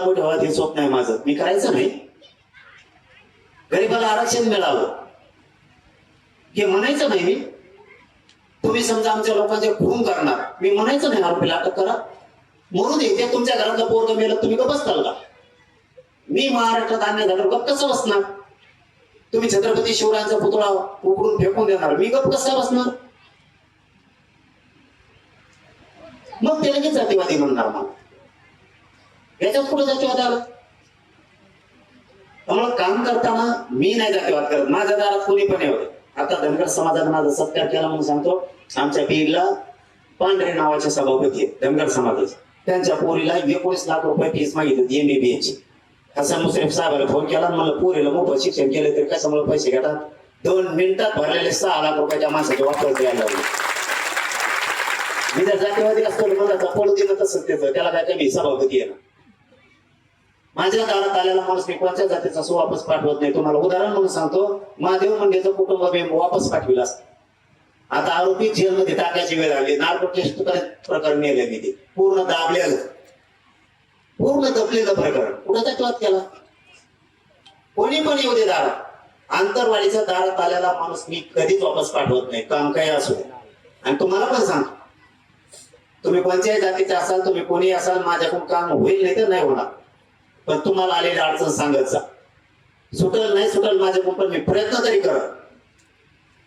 ठेवा हे स्वप्न आहे माझं, मी करायचं नाही. गरीबाला आरक्षण मिळावं हे म्हणायचं नाही मी. तुम्ही समजा आमच्या लोकांचे खून करणार, मी म्हणायचं नाही आरोपीला अटक करा, म्हणून ते तुमच्या घरातलं पोरगं मेलं तुम्ही गप्प बसताल का? मी महाराष्ट्रात अन्याय झालं गप्प कसं बसणार? तुम्ही छत्रपती शिवरायांचा पुतळा उकडून फेकून देणार, मी गप्प कसं बसणार? मग ते लगेच जातीवादी म्हणणार. मग याच्यात कुठे जातीवाद आला? त्यामुळे काम करताना मी नाही जातीवाद करत, माझ्या दारात कोणी पण येऊ. आता धनगर समाजाने माझा सत्कार केला म्हणून सांगतो. आमच्या बीडला पांढरे नावाचे सभापती धनगर समाजाचे, त्यांच्या पोरीला 19 लाख रुपये फीस मागितली MBBS ची. हसन मुश्रीफ साहेबांना फोन केला, मला पोरीला मोफत शिक्षण केलं तरी कशामुळे पैसे घेतात? 2 मिनिटात भरलेले 6 लाख रुपयाच्या माणसाचे वापर द्यायला लागले. मी जर जातीवादी असतो मला पळू दिलं तसंच त्याचं, त्याला काय कमी सभापती आहे ना. माझ्या दारात आलेला माणूस मी कोणत्या जातीचा असो वापस पाठवत नाही. तुम्हाला उदाहरण म्हणून सांगतो, महादेव मंडळचं कुटुंब मी वापस पाठविलं असतं. आता आरोपी जेलमध्ये टाकायची वेळ आली, नार्को टेस्ट प्रकरण नेले मी, ते पूर्ण दाबलेलं, पूर्ण दबलेलं प्रकरण. कुठं जातीवाद केला? कोणी पण येऊ दे दारात. आंतरवाडीच्या दारात आलेला माणूस मी कधीच वापस पाठवत नाही, काम काही असू दे. आणि तुम्हाला पण सांगतो, तुम्ही कोणत्याही जातीचे असाल, तुम्ही कोणी असाल, माझ्याकडून काम होईल नाही तर नाही होणार, पण तुम्हाला आलेली अडचण सांगत जा. सुटल नाही सुटल माझ्याकडून, पण मी प्रयत्न तरी करत,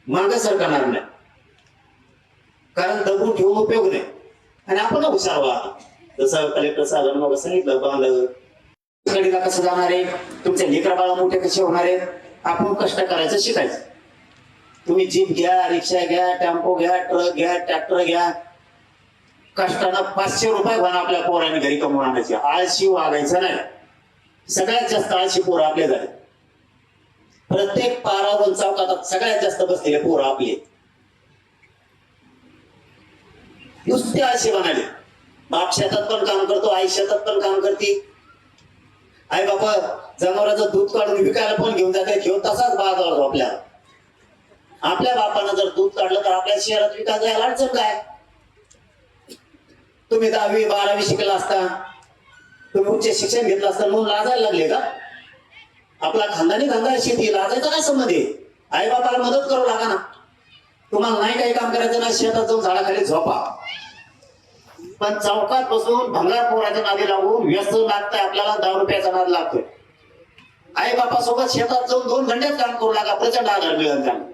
मागे सरकणार नाही. कारण दबून ठेवून उपयोग नाही. आणि आपण हुशार व्हा. जसं कलेक्टर साहेबांनी मग सांगितलं, बांधला कसं जाणार आहे, तुमच्या लेकरा बाळा मोठे कसे होणार आहेत, आपण कष्ट करायचं शिकायचं. तुम्ही जीप घ्या, रिक्षा घ्या, टेम्पो घ्या, ट्रक घ्या, ट्रॅक्टर घ्या, कष्टानं 500 रुपये घालून आपल्या पोरांनी घरी कमवून आणायचे. आळशी वागायचं नाही. सगळ्यात जास्त आळशी पोरं आपले झाले. प्रत्येक पारावर चौकात सगळ्यात जास्त बसलेले पोरं आपले नुसते आळशी बनाले. बाप शेतात पण काम करतो, आई शेतात पण काम करते. आई बापा जनावरांचं दूध काढून विकायला पण घेऊन जाते, घेऊन तसाच बाजार आपल्याला. आपल्या बापानं जर दूध काढलं तर आपल्या शहरात विकायला जायला अडचण काय? तुम्ही 10वी 12वी शिकला असता, तुम्ही उच्च शिक्षण घेतलं असतं म्हणून लाजायला लागले का? आपला खानदानी धंदा शेती, लाजायचा काय संबंध आहे? आई बापाला मदत करू लागा ना. तुम्हाला नाही काही काम करायचं ना, शेतात जाऊन झाडाखाली झोपा. पण चौकात बसून भंगार पोराच्या नादी लागून व्यस्त लागतंय आपल्याला, 10 रुपयाचा नाद लागतोय. आई बापासोबत शेतात जाऊन 2 घंट्यात काम करू लागा, प्रचंड आधार मिळेल त्यांना.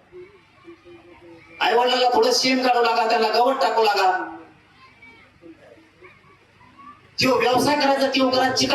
आई वडिलांना थोडं शेण काढू लागा, त्यांना गवत टाकू लागा. जो व्यवसाय करायचा तो करा.